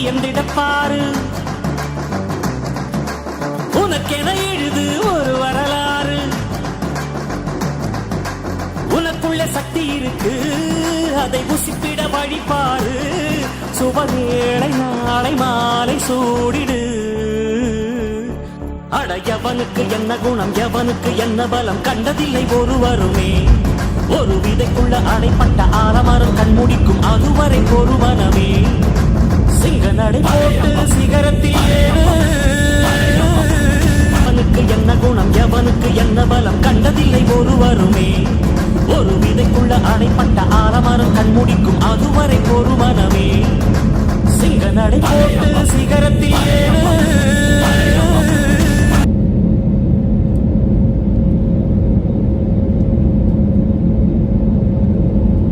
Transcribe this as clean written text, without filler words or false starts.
வியந்திடப்பாரு. உனக்கென எழுது ஒரு வரலாறு. உனக்குள்ள சக்தி இருக்கு, அதை உசிப்பிட வழிபாரு. சுபவேளை நாளை மாலை சூடிடு. அட எவனுக்கு என்ன குணம், எவனுக்கு என்ன பலம், கண்டதில்லை ஒருவருமே. ஒரு விதைக்குள்ள அடைப்பட்ட ஆலமரம் கண்முடிக்கும் அதுவரை ஒரு மனமே. சிங்க நடை போட்டு சிகரத்தில் ஏறு. எவனுக்கு என்ன குணம், எவனுக்கு என்ன பலம், கண்டதில்லை ஒருவருமே. ஒரு விதைக்குள்ள அடைப்பட்ட ஆலமரம் கண்முடிக்கும் அதுவரை ஒரு மனமே. சிங்க நடை போட்டு சிகரத்தில் ஏறு.